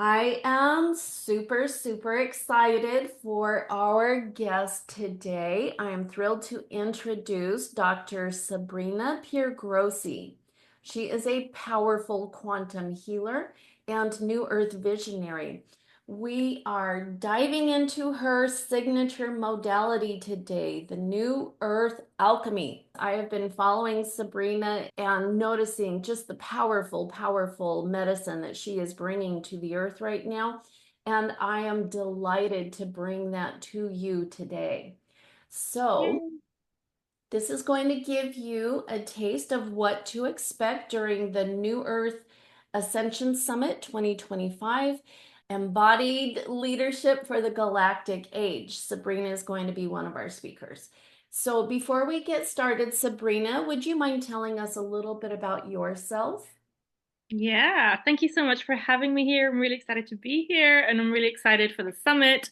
I am super, super excited for our guest today. I am thrilled to introduce Dr. Sabrina Piergrossi. She is a powerful quantum healer and New Earth visionary. We are diving into her signature modality today, the New Earth Alchemy. I have been following Sabrina and noticing just the powerful, powerful medicine that she is bringing to the earth right now. And I am delighted to bring that to you today. So, Yay. this is going to give you a taste of what to expect during the New Earth Ascension Summit 2025, Embodied Leadership for the Galactic Age. Sabrina is going to be one of our speakers. So before we get started, Sabrina, would you mind telling us a little bit about yourself? Yeah, thank you so much for having me here. I'm really excited to be here and I'm really excited for the summit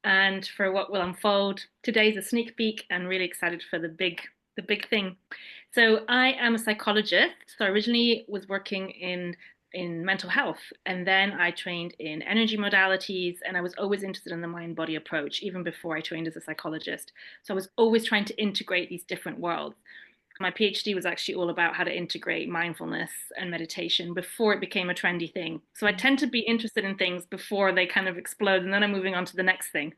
and for what will unfold. Today's a sneak peek and really excited for the big thing. So I am a psychologist. So I originally was working in mental health and then I trained in energy modalities and I was always interested in the mind body approach even before I trained as a psychologist. So I was always trying to integrate these different worlds. My PhD was actually all about how to integrate mindfulness and meditation before it became a trendy thing. So I tend to be interested in things before they kind of explode, and then I'm moving on to the next thing.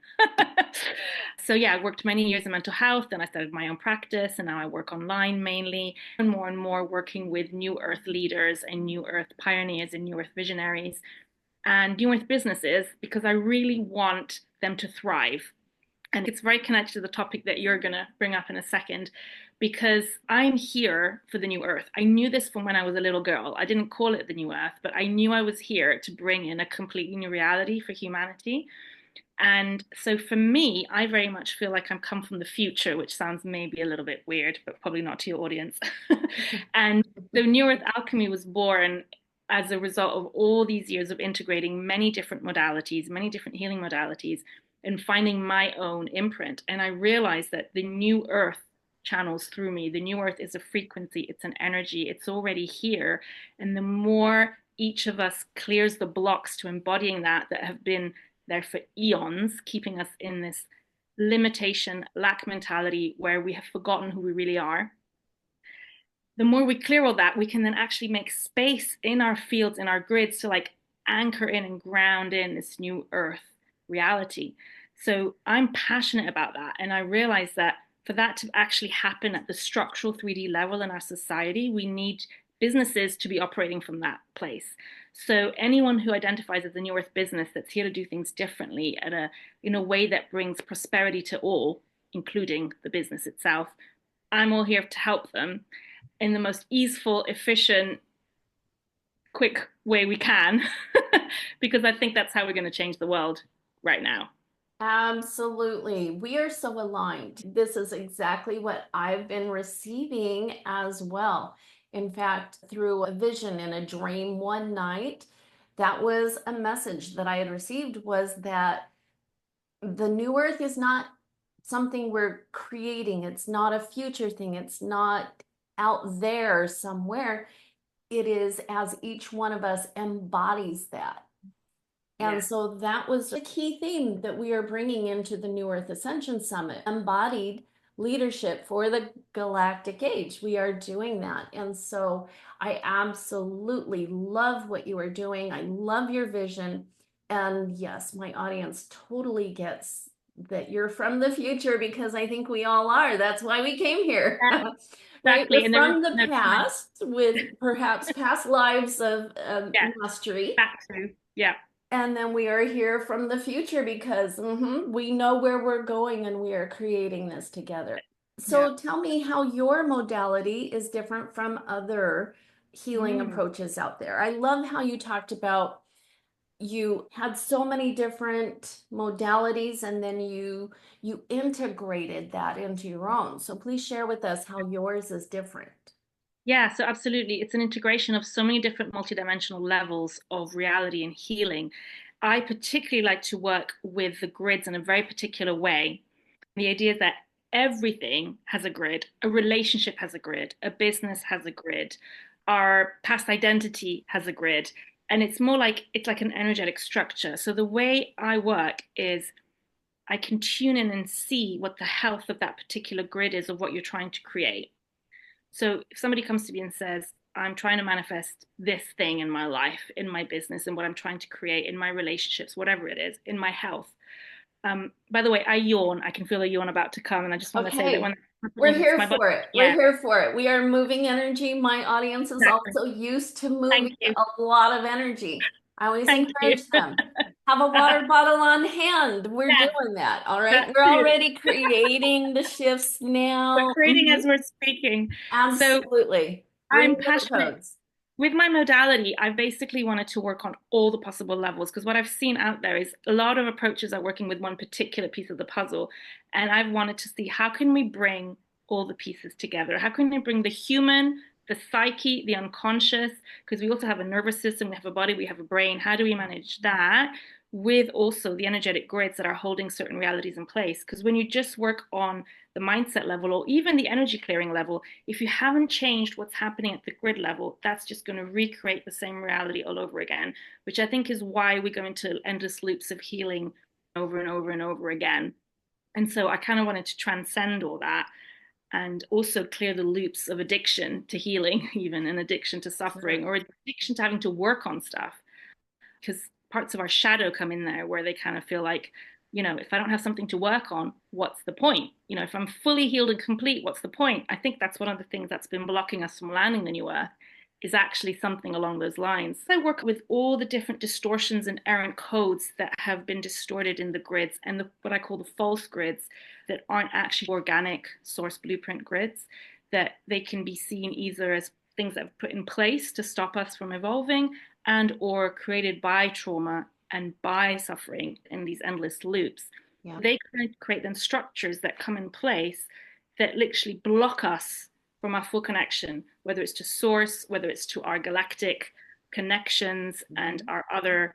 So yeah, I worked many years in mental health, then I started my own practice, and now I work online mainly, and more working with New Earth leaders and New Earth pioneers and New Earth visionaries and New Earth businesses because I really want them to thrive. And it's very connected to the topic that you're going to bring up in a second because I'm here for the new earth. I knew this from when I was a little girl. I didn't call it the new earth, but I knew I was here to bring in a completely new reality for humanity. And so for me, I very much feel like I'm come from the future, which sounds maybe a little bit weird, but probably not to your audience. And the New Earth Alchemy was born as a result of all these years of integrating many different modalities, many different healing modalities, and finding my own imprint. And I realized that the New Earth channels through me. The New Earth is a frequency, it's an energy, it's already here. And the more each of us clears the blocks to embodying that have been there for eons, keeping us in this limitation, lack mentality where we have forgotten who we really are. The more we clear all that, we can then actually make space in our fields, in our grids to like anchor in and ground in this new earth reality. So I'm passionate about that. And I realize that for that to actually happen at the structural 3D level in our society, we need businesses to be operating from that place. So anyone who identifies as a new earth business that's here to do things differently at a in a way that brings prosperity to all, including the business itself, I'm all here to help them in the most easeful, efficient, quick way we can, because I think that's how we're going to change the world right now. Absolutely. We are so aligned. This is exactly what I've been receiving as well. In fact, through a vision in a dream one night, that was a message that I had received was that the new earth is not something we're creating. It's not a future thing. It's not out there somewhere. It is as each one of us embodies that. And Yeah. so that was a key theme that we are bringing into the New Earth Ascension Summit, embodied leadership for the galactic age. We are doing that. And so I absolutely love what you are doing. I love your vision. And yes, my audience totally gets that you're from the future because I think we all are. That's why we came here. Yeah, Right? exactly. We're And there is from the no time. past with perhaps past lives of Yeah, mastery, back to, yeah. and then we are here from the future because we know where we're going and we are creating this together. Yeah. So tell me how your modality is different from other healing Mm. approaches out there. I love how you talked about you had so many different modalities and then you integrated that into your own. So please share with us how yours is different. Yeah, so absolutely. It's an integration of so many different multidimensional levels of reality and healing. I particularly like to work with the grids in a very particular way. The idea that everything has a grid, a relationship has a grid, a business has a grid, our past identity has a grid. And it's like an energetic structure. So the way I work is I can tune in and see what the health of that particular grid is of what you're trying to create. So if somebody comes to me and says, I'm trying to manifest this thing in my life, in my business, and what I'm trying to create in my relationships, whatever it is, in my health. By the way, I yawn. I can feel a yawn about to come. And I just want to say that when Okay. that's We're happening, it's here my body. for it. We're Yeah, here for it. We are moving energy. My audience is exactly. also used to Thank moving you. a lot of energy. I always Thank you. encourage them. Have a water bottle on hand. We're Yeah, doing that. All right. that's We're true. already creating the shifts We're now. creating Mhm. as we're speaking. So Absolutely. Bring I'm in the passionate. codes. With my modality, I basically wanted to work on all the possible levels because what I've seen out there is a lot of approaches are working with one particular piece of the puzzle. And I've wanted to see how can we bring all the pieces together? How can we bring the human, the psyche, the unconscious? Because we also have a nervous system, we have a body, we have a brain. How do we manage that? With also the energetic grids that are holding certain realities in place. Because when you just work on the mindset level or even the energy clearing level, if you haven't changed what's happening at the grid level, that's just going to recreate the same reality all over again, which I think is why we go into endless loops of healing over and over and over again. And so I kind of wanted to transcend all that and also clear the loops of addiction to healing, even an addiction to suffering Sure. or addiction to having to work on stuff because parts of our shadow come in there where they kind of feel like, if I don't have something to work on, what's the point? If I'm fully healed and complete, what's the point? I think that's one of the things that's been blocking us from landing the new earth is actually something along those lines. I work with all the different distortions and errant codes that have been distorted in the grids and what I call the false grids that aren't actually organic source blueprint grids, that they can be seen either as things that have put in place to stop us from evolving and or created by trauma and by suffering in these endless loops. Yeah. They create then structures that come in place that literally block us from our full connection, whether it's to source, whether it's to our galactic connections and Mhm. our other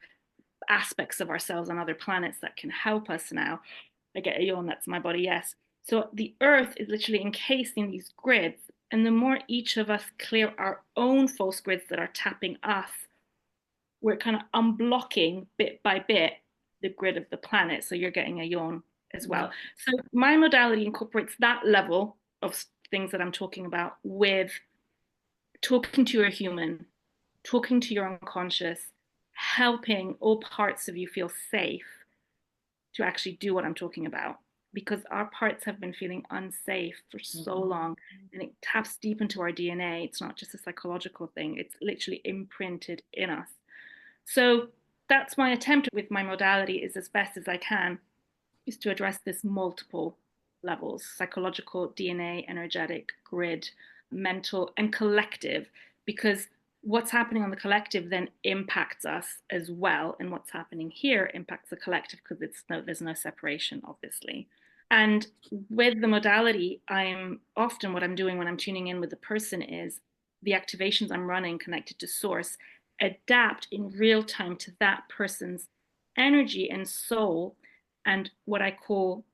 aspects of ourselves on other planets that can help us now. I get a yawn, that's my body, yes. So the earth is literally encased in these grids. And the more each of us clear our own false grids that are tapping us, we're kind of unblocking bit by bit the grid of the planet. So you're getting a yawn as well. Yeah. So my modality incorporates that level of things that I'm talking about with talking to your human, talking to your unconscious, helping all parts of you feel safe to actually do what I'm talking about. Because our parts have been feeling unsafe for so Mhm. long and it taps deep into our DNA. It's not just a psychological thing, it's literally imprinted in us. So that's my attempt with my modality is as best as I can is to address this multiple levels, psychological, DNA, energetic, grid, mental, and collective, because what's happening on the collective then impacts us as well. And what's happening here impacts the collective because there's no separation, obviously. And with the modality, I'm often what I'm doing when I'm tuning in with the person is the activations I'm running connected to source adapt in real time to that person's energy and soul and what I call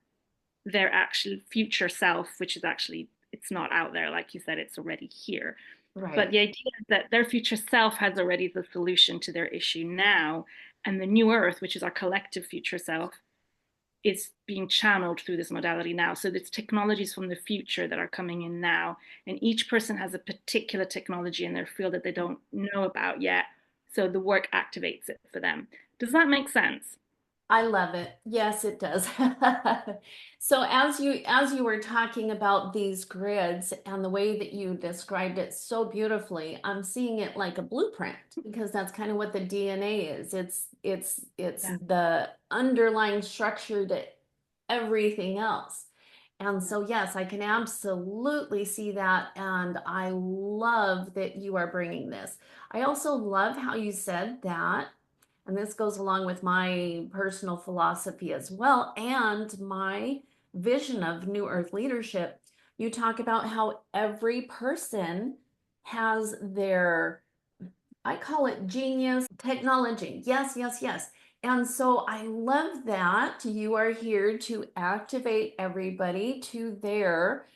their actual future self, which is actually, it's not out there. Like you said, it's already here. But Right. the idea is that their future self has already the solution to their issue now. And the new earth, which is our collective future self, is being channeled through this modality now. So it's technologies from the future that are coming in now. And each person has a particular technology in their field that they don't know about yet. So the work activates it for them. Does that make sense? I love it. Yes, it does. So as you were talking about these grids and the way that you described it so beautifully, I'm seeing it like a blueprint because that's kind of what the DNA is. It's Yeah. the underlying structure to everything else. And Yeah. so yes, I can absolutely see that and I love that you are bringing this. I also love how you said that and this goes along with my personal philosophy as well and my vision of New Earth leadership. You talk about how every person has their, I call it genius technology. Yes, yes, yes. And so I love that you are here to activate everybody to their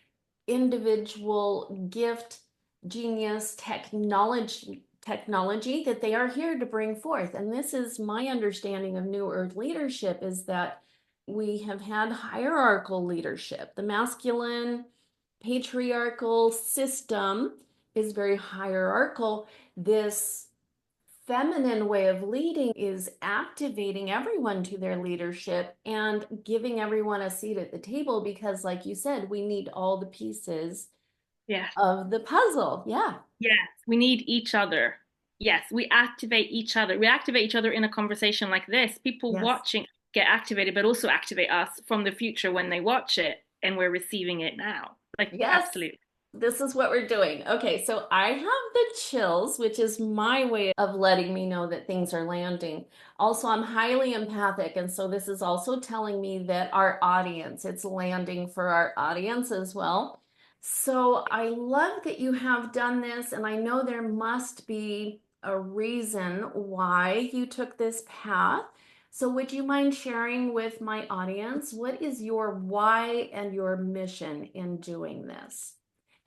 individual gift, genius, technology that they are here to bring forth. And this is my understanding of New Earth leadership, is that we have had hierarchical leadership. The masculine patriarchal system is very hierarchical. This feminine way of leading is activating everyone to their leadership and giving everyone a seat at the table because, like you said, we need all the pieces Yes. of the puzzle. Yeah. Yes, we need each other. Yes, we activate each other. We activate each other in a conversation like this. People Yes. watching get activated, but also activate us from the future when they watch it, and we're receiving it now. Like, Yes. absolutely. This is what we're doing. Okay, so I have the chills, which is my way of letting me know that things are landing. Also, I'm highly empathic, and so this is also telling me that our audience, it's landing for our audience as well. So I love that you have done this, and I know there must be a reason why you took this path. So would you mind sharing with my audience what is your why and your mission in doing this?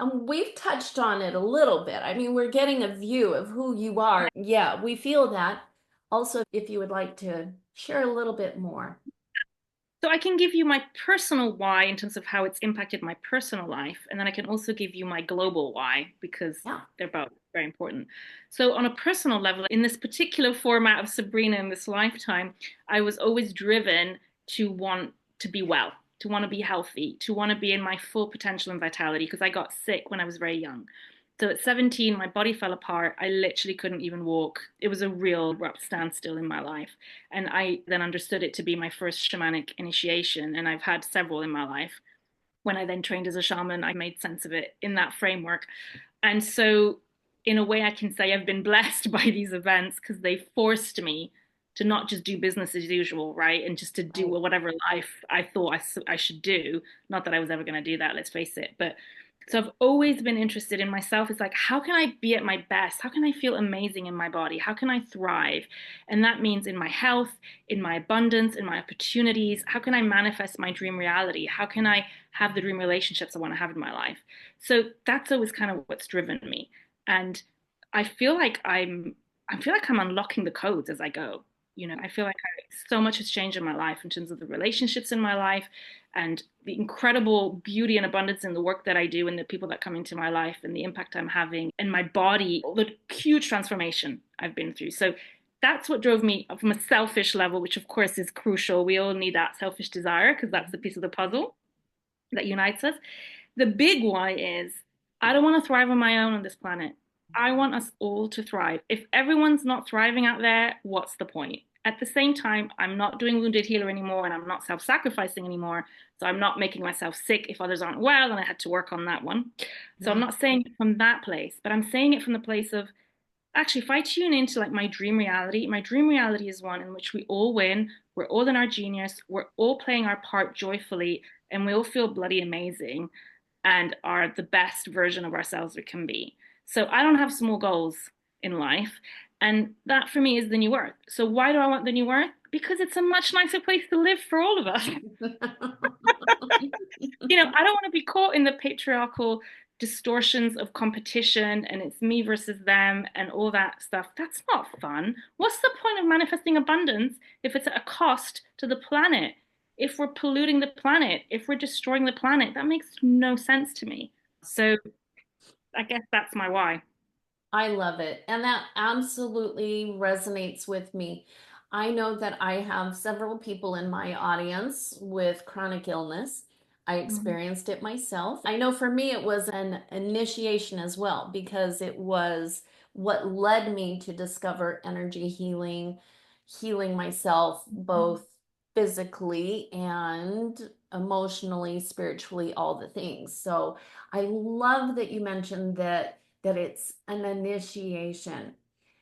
And we've touched on it a little bit. I mean, we're getting a view of who you are. Yeah, we feel that. Also, if you would like to share a little bit more. So I can give you my personal why in terms of how it's impacted my personal life, and then I can also give you my global why because Yeah. they're both very important. So on a personal level, in this particular format of Sabrina in this lifetime, I was always driven to want to be well, to want to be healthy, to want to be in my full potential and vitality because I got sick when I was very young. So at 17, my body fell apart. I literally couldn't even walk. It was a real abrupt standstill in my life. And I then understood it to be my first shamanic initiation. And I've had several in my life. When I then trained as a shaman, I made sense of it in that framework. And so, in a way, I can say I've been blessed by these events because they forced me to not just do business as usual, right? And just to do Right. whatever life I thought I should do. Not that I was ever going to do that, let's face it. But so I've always been interested in myself. It's like, how can I be at my best? How can I feel amazing in my body? How can I thrive? And that means in my health, in my abundance, in my opportunities. How can I manifest my dream reality? How can I have the dream relationships I want to have in my life? So that's always kind of what's driven me. And I feel like I'm unlocking the codes as I go. I feel like so much has changed in my life in terms of the relationships in my life and the incredible beauty and abundance in the work that I do and the people that come into my life and the impact I'm having and my body, the huge transformation I've been through. So that's what drove me from a selfish level, which of course is crucial. We all need that selfish desire because that's the piece of the puzzle that unites us. The big why is I don't want to thrive on my own on this planet. I want us all to thrive. If everyone's not thriving out there, what's the point? At the same time, I'm not doing wounded healer anymore and I'm not self sacrificing anymore. So I'm not making myself sick if others aren't well. And I had to work on that one. So I'm Yeah. not saying it from that place, but I'm saying it from the place of actually, if I tune into like my dream reality is one in which we all win. We're all in our genius. We're all playing our part joyfully and we all feel bloody amazing and are the best version of ourselves we can be. So I don't have small goals in life. And that for me is the new earth. So why do I want the new earth? Because it's a much nicer place to live for all of us. I don't want to be caught in the patriarchal distortions of competition and it's me versus them and all that stuff. That's not fun. What's the point of manifesting abundance if it's at a cost to the planet? If we're polluting the planet, if we're destroying the planet, that makes no sense to me. So I guess that's my why. I love it. And that absolutely resonates with me. I know that I have several people in my audience with chronic illness. I Mhm. experienced it myself. I know for me it was an initiation as well because it was what led me to discover energy healing, healing myself both physically and emotionally, spiritually, all the things. So I love that you mentioned that it's an initiation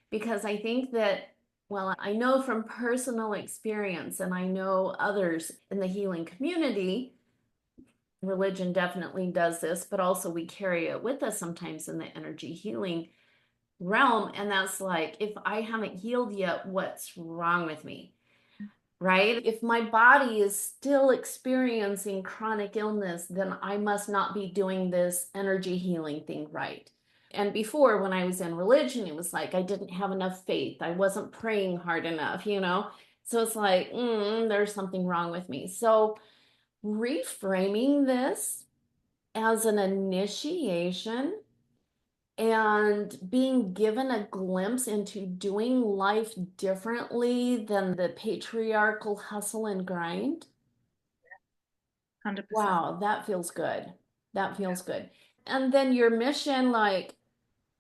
because I think that, well, I know from personal experience and I know others in the healing community, religion definitely does this, but also we carry it with us sometimes in the energy healing realm. And that's like, if I haven't healed yet, what's wrong with me? Right? If my body is still experiencing chronic illness, then I must not be doing this energy healing thing right. And before, when I was in religion, it was like I didn't have enough faith. I wasn't praying hard enough, you know? So it's like, there's something wrong with me. So reframing this as an initiation and being given a glimpse into doing life differently than the patriarchal hustle and grind. 100%. Wow, that feels good. That feels good. And then your mission, like,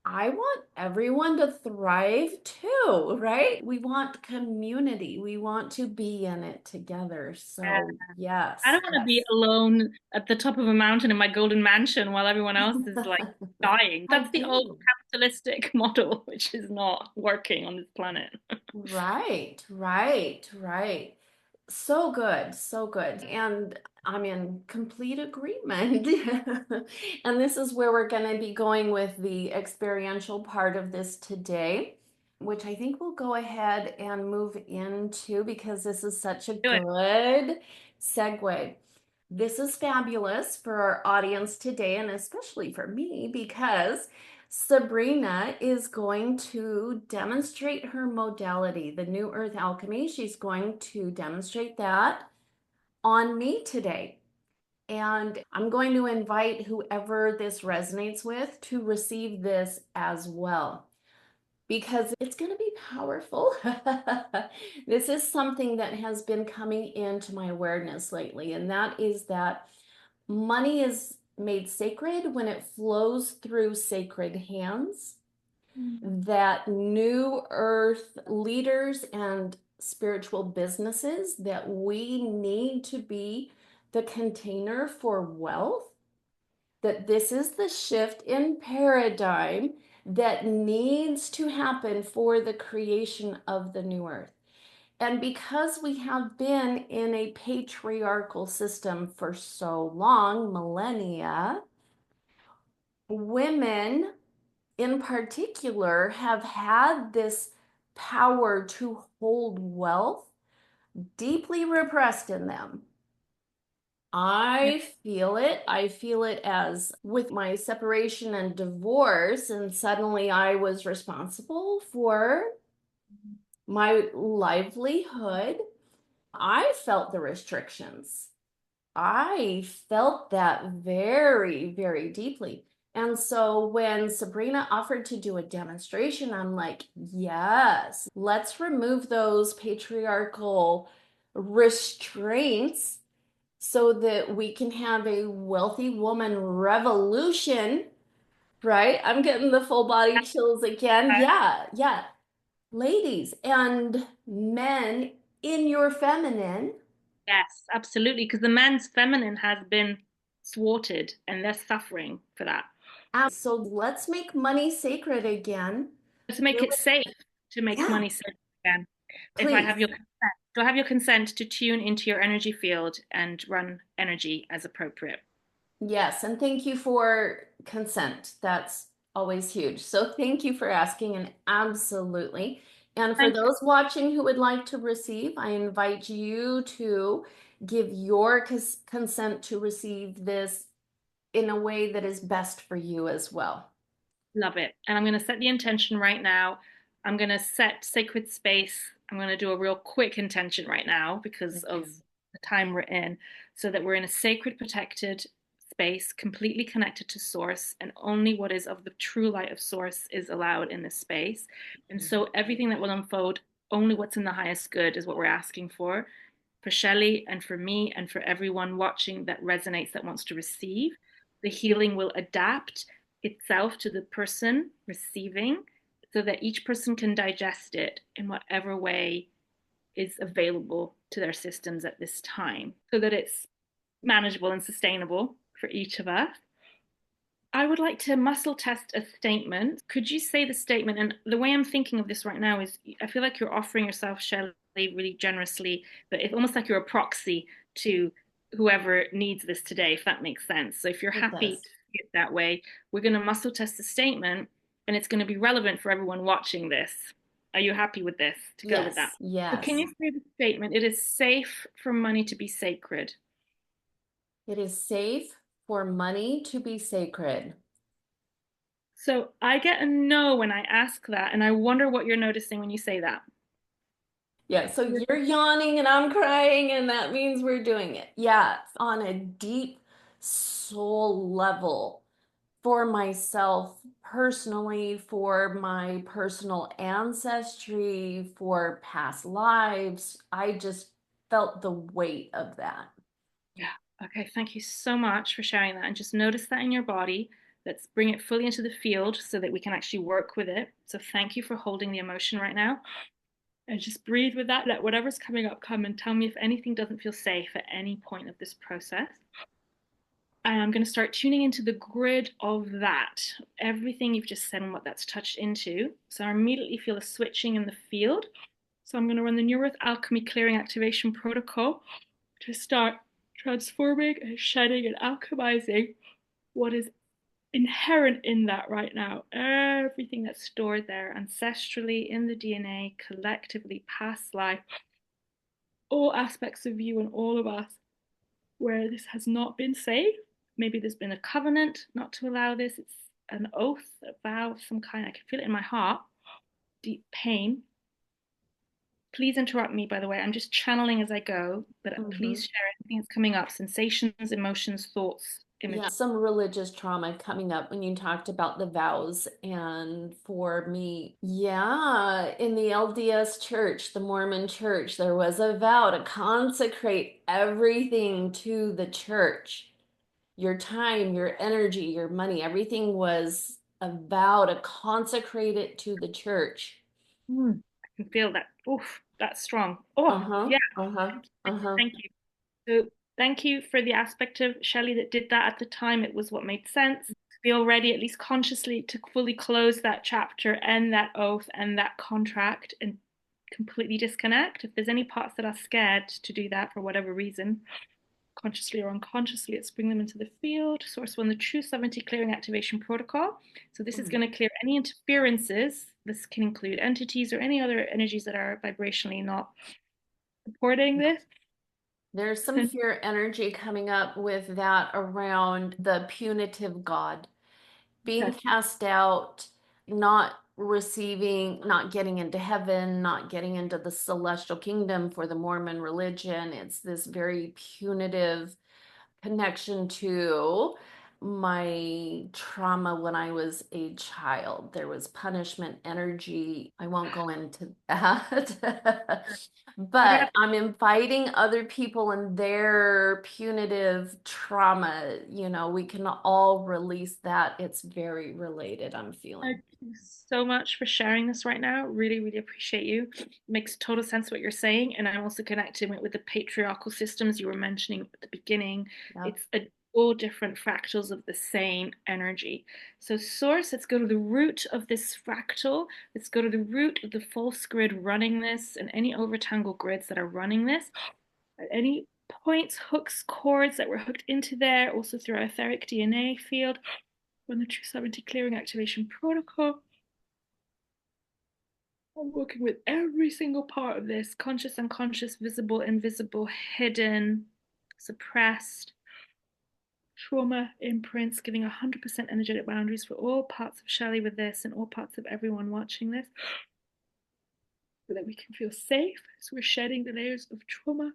I want everyone to thrive too, right? We want community. We want to be in it together. Yeah. So, I yes, don't want to be yes. alone at the top of a mountain in my golden mansion while everyone else is like dying. I That's the old do. capitalistic model, which is not working on this planet. Right, right, right. So good, so good. And I'm in complete agreement. And this is where we're going to be going with the experiential part of this today, which I think we'll go ahead and move into because this is such a Do it. good segue. This is fabulous for our audience today, and especially for me, because Sabrina is going to demonstrate her modality, the new Earth Alchemy. She's going to demonstrate that on me today. And I'm going to invite whoever this resonates with to receive this as well because it's going to be powerful. This is something that has been coming into my awareness lately, and that is that money is made sacred when it flows through sacred hands. That new earth leaders and spiritual businesses, that we need to be the container for wealth, that this is the shift in paradigm that needs to happen for the creation of the new earth. And because we have been in a patriarchal system for so long, millennia, women in particular have had this power to hold wealth deeply repressed in them. Yeah. I feel it. I feel it as with my separation and divorce, and suddenly I was responsible for my livelihood. I felt the restrictions. I felt that very, very deeply. And so when Sabrina offered to do a demonstration, I'm like, yes, let's remove those patriarchal restraints so that we can have a wealthy woman revolution, right? I'm getting the full body chills again. Yeah, yeah. Ladies and men in your feminine. Yes, absolutely. Because the man's feminine has been thwarted and they're suffering for that. So let's make money sacred again. To make Do it it. safe to make Yeah, money safe again. If I have please. your consent, do I have your consent to tune into your energy field and run energy as appropriate? Yes, and thank you for consent. That's always huge. So thank you for asking, and absolutely. And for Thank you. those watching who would like to receive, I invite you to give your consent to receive this in a way that is best for you as well. Love it. And I'm going to set the intention right now. I'm going to set sacred space. I'm going to do a real quick intention right now because of Okay. the time we're in, so that we're in a sacred, protected space, completely connected to source, and only what is of the true light of source is allowed in this space. And so everything that will unfold, only what's in the highest good is what we're asking for Shelli and for me and for everyone watching that resonates, that wants to receive. The healing will adapt itself to the person receiving so that each person can digest it in whatever way is available to their systems at this time so that it's manageable and sustainable for each of us. I would like to muscle test a statement. Could you say the statement? And the way I'm thinking of this right now is I feel like you're offering yourself, Shelli, really generously, but it's almost like you're a proxy to whoever needs this today, if that makes sense. So if you're It happy does. to see it that way, we're going to muscle test the statement and it's going to be relevant for everyone watching this. Are you happy with this to go with that? Yes, So can yes. you say the statement? It is safe for money to be sacred. It is safe for money to be sacred. So I get a no when I ask that, and I wonder what you're noticing when you say that. Yeah, so you're yawning and I'm crying, and that means we're doing it. Yeah, on a deep soul level for myself personally, for my personal ancestry, for past lives. I just felt the weight of that. Yeah. Okay. Thank you so much for sharing that. And just notice that in your body. Let's bring it fully into the field so that we can actually work with it. So thank you for holding the emotion right now. And just breathe with that. Let whatever's coming up come and tell me if anything doesn't feel safe at any point of this process. And I'm going to start tuning into the grid of that, everything you've just said and what that's touched into. So I immediately feel a switching in the field. So I'm going to run the New Earth Alchemy Clearing Activation Protocol to start transforming and shedding and alchemizing what is inherent in that right now. Everything that's stored there ancestrally in the DNA, collectively, past life, all aspects of you and all of us where this has not been safe. Maybe there's been a covenant not to allow this. It's an oath, a vow of some kind. I can feel it in my heart. Deep pain. Please interrupt me, by the way. I'm just channeling as I go, but please Mhm. share anything that's coming up sensations, emotions, thoughts, Yeah, images. some religious trauma coming up when you talked about the vows. And for me, yeah, in the LDS church, the Mormon church, there was a vow to consecrate everything to the church. Your time, your energy, your money, everything was a vow to consecrate it to the church. I can feel that. Oof, that's strong. Oh, Uh-huh, yeah. uh-huh, Thank you, thank you, uh-huh. thank you. So thank you for the aspect of Shelley that did that at the time. It was what made sense. Feel ready, at least consciously, to fully close that chapter and that oath and that contract and completely disconnect. If there's any parts that are scared to do that for whatever reason, consciously or unconsciously, let's bring them into the field. Source one, the True Sovereignty Clearing Activation Protocol. So this is Mm. going to clear any interferences. This can include entities or any other energies that are vibrationally not supporting this. There's some And fear energy coming up with that around the punitive God being okay. cast out, not receiving, not getting into heaven, not getting into the celestial kingdom for the Mormon religion. It's this very punitive connection to my trauma when I was a child. There was punishment energy. I won't go into that. I gotta But I'm inviting other people and their punitive trauma. We can all release that. It's very related, I'm feeling. thank you so much for sharing this right now. Really, really appreciate you. It makes total sense what you're saying. And I'm also connecting it with the patriarchal systems you were mentioning at the beginning. Yep. It's all different fractals of the same energy. So, source, let's go to the root of this fractal. Let's go to the root of the false grid running this and any overtangled grids that are running this. At any points, hooks, cords that were hooked into there, also through our etheric DNA field, on the True Sovereignty Clearing Activation Protocol. I'm working with every single part of this conscious, unconscious, visible, invisible, hidden, suppressed, trauma imprints, giving 100% energetic boundaries for all parts of Shelley with this and all parts of everyone watching this so that we can feel safe as we're shedding the layers of trauma.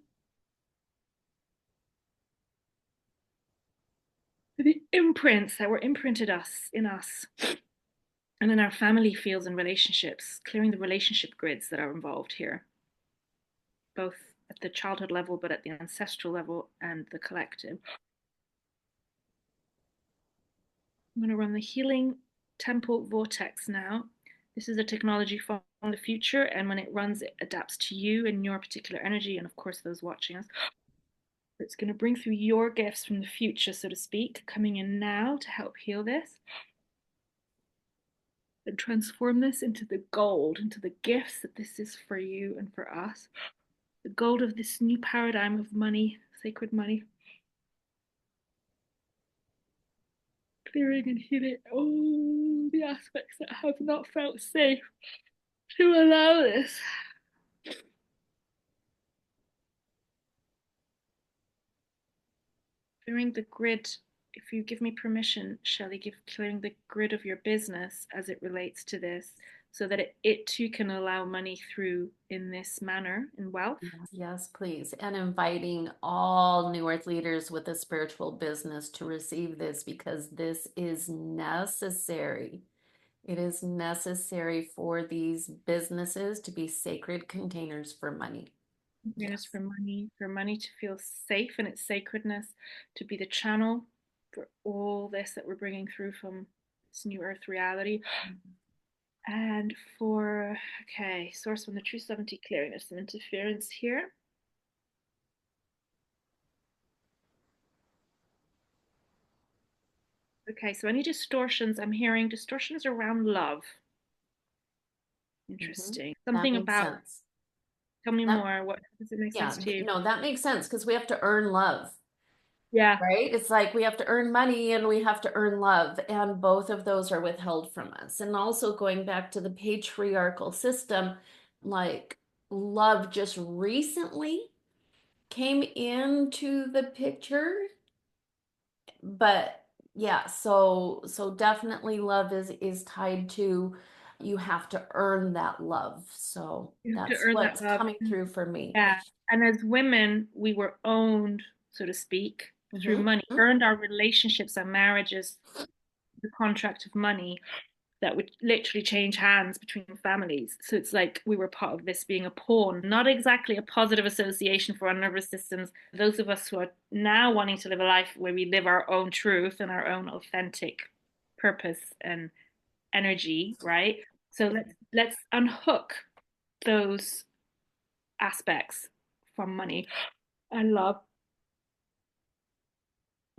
The imprints that were imprinted in us and in our family fields and relationships, clearing the relationship grids that are involved here, both at the childhood level, but at the ancestral level and the collective. I'm going to run the healing temple vortex now. This is a technology from the future, and when it runs, it adapts to you and your particular energy, and of course, those watching us. It's going to bring through your gifts from the future, so to speak, coming in now to help heal this and transform this into the gold, into the gifts that this is for you and for us. The gold of this new paradigm of money, sacred money, clearing and healing all the aspects that have not felt safe to allow this. Clearing the grid if you give me permission, Shelly, give clearing the grid of your business as it relates to this, so that it too can allow money through in this manner in wealth. Yes, please. And inviting all New Earth leaders with a spiritual business to receive this because this is necessary. It is necessary for these businesses to be sacred containers for money. Awareness Yes. for money to feel safe in its sacredness, to be the channel for all this that we're bringing through from this new earth reality. And for, okay, source from the true sovereignty clearing. There's some interference here. Okay, so any distortions, I'm hearing distortions around love. Interesting. That Something makes about, sense. tell me That, more. What does it make yeah, sense to you? no, that makes sense because we have to earn love, Yeah. right? It's like we have to earn money and we have to earn love, and both of those are withheld from us. And also going back to the patriarchal system, like love just recently came into the picture, but yeah, so definitely love is tied to you have to earn that love. So You have to that's earn that what's love. coming through for me. Yeah. And as women, we were owned, so to speak, through Hmm. money, earned our relationships, our marriages, the contract of money that would literally change hands between families. So it's like we were part of this being a pawn, not exactly a positive association for our nervous systems. Those of us who are now wanting to live a life where we live our own truth and our own authentic purpose and energy, right? So let's unhook those aspects from money. I love.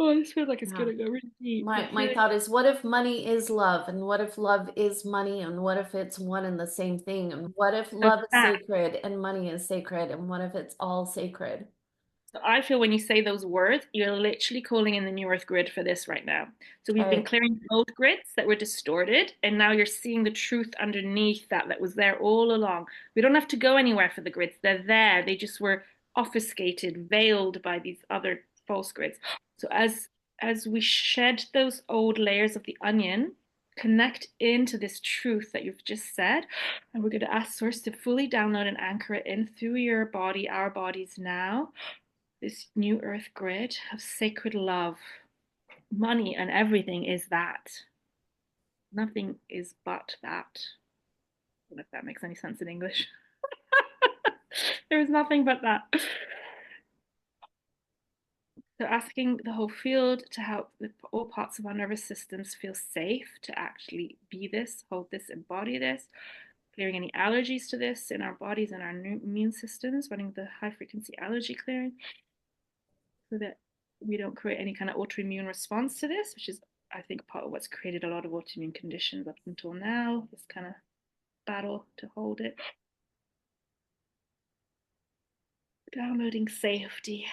Oh, this feels like it's Yeah. gonna go really deep. The My feeling thought is, what if money is love? And what if love is money? And what if it's one and the same thing? And what if of love is that. sacred and money is sacred? And what if it's all sacred? So I feel when you say those words, you're literally calling in the new earth grid for this right now. So we've been Okay. clearing old grids that were distorted, and now you're seeing the truth underneath that was there all along. We don't have to go anywhere for the grids. They're there. They just were obfuscated, veiled by these other false grids. So as we shed those old layers of the onion, connect into this truth that you've just said, and we're going to ask source to fully download and anchor it in through your body, our bodies now, this new earth grid of sacred love. Money and everything is that. Nothing is but that. I don't know if that makes any sense in English. There is nothing but that. So asking the whole field to help all parts of our nervous systems feel safe to actually be this, hold this, embody this, clearing any allergies to this in our bodies and our immune systems, running the high frequency allergy clearing, so that we don't create any kind of autoimmune response to this, which is, I think, part of what's created a lot of autoimmune conditions up until now, this kind of battle to hold it. Downloading safety.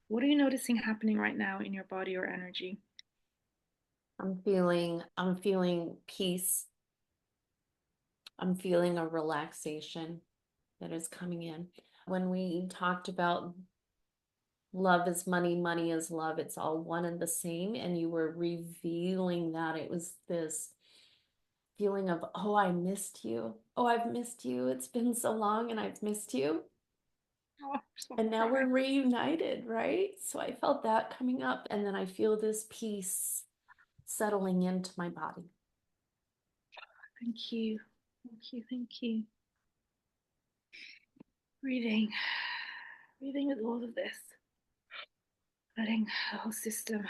What are you noticing happening right now in your body or energy? I'm feeling peace. I'm feeling a relaxation that is coming in. When we talked about love is money, money is love, it's all one and the same, and you were revealing that it was this feeling of, oh, I missed you. Oh, I've missed you. It's been so long and I've missed you. Oh, I just want And to now cry. we're reunited, right? So I felt that coming up, and then I feel this peace settling into my body. Thank you. Thank you. Thank you. Breathing. Breathing with all of this. Letting the whole system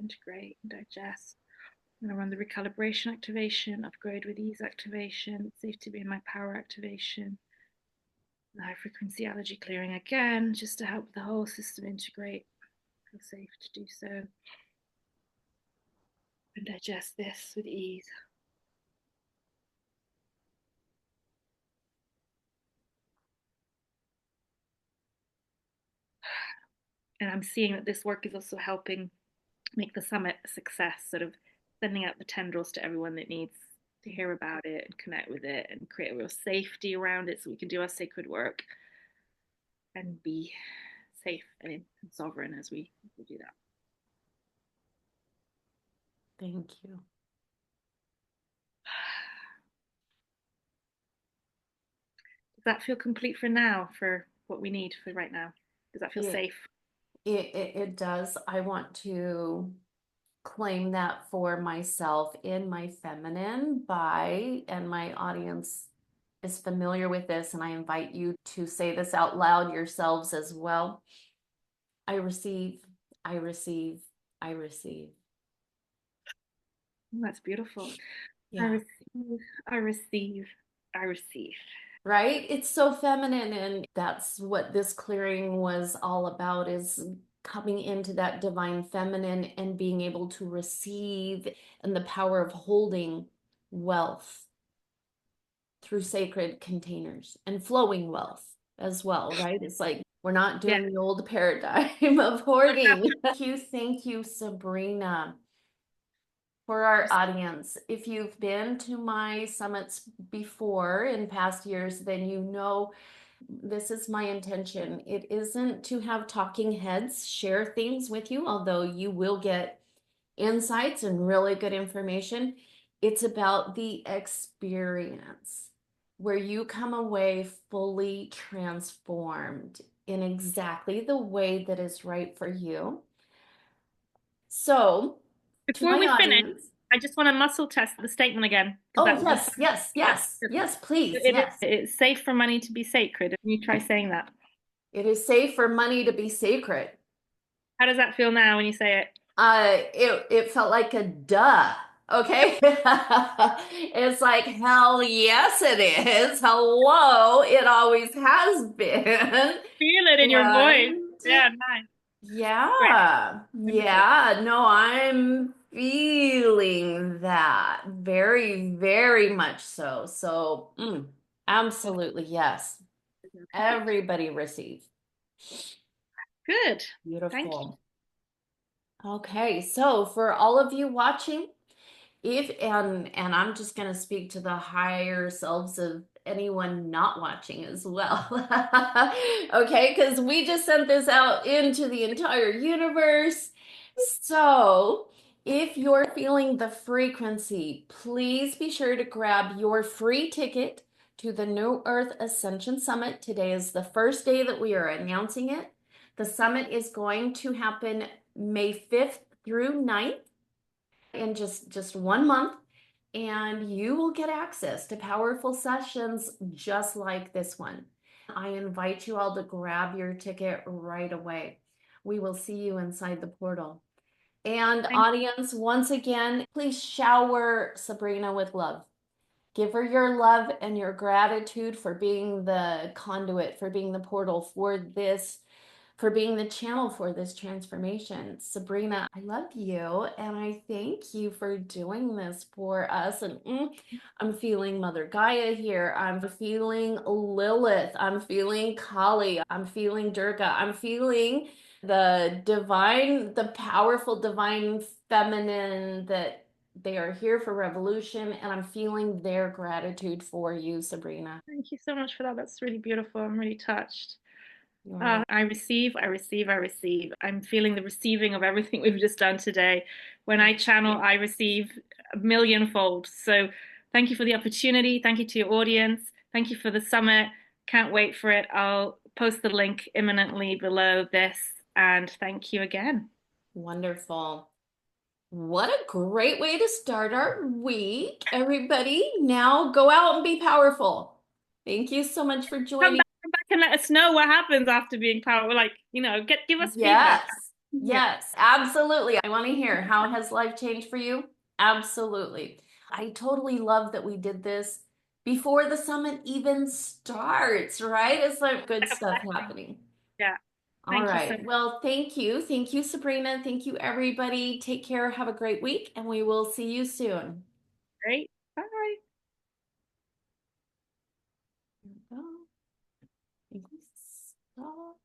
integrate and digest. I'm going to run the recalibration activation, upgrade with ease activation, safe to be in my power activation, the high frequency allergy clearing again, just to help the whole system integrate. Feel safe to do so and digest this with ease. And I'm seeing that this work is also helping make the summit a success, sort of sending out the tendrils to everyone that needs to hear about it and connect with it and create a real safety around it so we can do our sacred work and be safe and sovereign as we do that. Thank you. Does that feel complete for now, for what we need for right now? Does that feel safe? It does. I want to claim that for myself in my feminine and my audience is familiar with this, and I invite you to say this out loud yourselves as well. I receive, I receive, I receive. That's beautiful. I Yeah. receive, I receive, I receive. Right? It's so feminine, and that's what this clearing was all about, is coming into that divine feminine and being able to receive, and the power of holding wealth through sacred containers and flowing wealth as well, right? It's like we're not Yeah. doing the old paradigm of hoarding. Thank you, Sabrina. For our audience, if you've been to my summits before in past years, then you know this is my intention. It isn't to have talking heads share things with you, although you will get insights and really good information. It's about the experience where you come away fully transformed in exactly the way that is right for you. So, to Before my we finish, audience, I just want to muscle test the statement again because oh, that was yes, yes, yes, yes, please, it, yes. it's safe for money to be sacred. Can you try saying that? It is safe for money to be sacred. How does that feel now when you say it? It felt like a duh. Okay. It's like, hell yes, it is. Hello, it always has been. Feel it in your voice. And Yeah, nice. Great. Wonderful. yeah, no, I'm feeling that very, very much so. So, absolutely, yes. Everybody receive. Good. Thank you. Beautiful. Okay, so for all of you watching, if and I'm just going to speak to the higher selves of anyone not watching as well. Okay, because we just sent this out into the entire universe. So, if you're feeling the frequency, please be sure to grab your free ticket to the New Earth Ascension Summit. Today is the first day that we are announcing it. The summit is going to happen May 5th through 9th in just 1 month, and you will get access to powerful sessions just like this one. I invite you all to grab your ticket right away. We will see you inside the portal. And Thank audience, once again, please shower Sabrina with love. Give her your love and your gratitude for being the conduit, for being the portal for this, for being the channel for this transformation. Sabrina, I love you, and I thank you for doing this for us. And I'm feeling Mother Gaia here. I'm feeling Lilith. I'm feeling Kali. I'm feeling Durga. I'm feeling the divine, the powerful divine feminine, that they are here for revolution, and I'm feeling their gratitude for you, Sabrina. you so much for that. That's really beautiful. I'm really touched. You are welcome. I receive, I receive, I receive. I'm feeling the receiving of everything we've just done today. When I channel, I receive a millionfold. So thank you for the opportunity. Thank you to your audience. Thank you for the summit. Can't wait for it. I'll post the link imminently below this. And thank you again. Wonderful. What a great way to start our week, everybody. Now go out and be powerful. Thank you so much for joining. Come back and let us know what happens after being powerful. Like, give us feedback. Yes, yes, absolutely. I want to hear, how has life changed for you? Absolutely. I totally love that we did this before the summit even starts, right? It's like good Like a stuff blessing. happening. Yeah. All Thank you so right. Well, thank you. Thank you, Sabrina. Thank you, everybody. Take care. Have a great week, and we will see you soon. much. Bye. Here we go. Stop.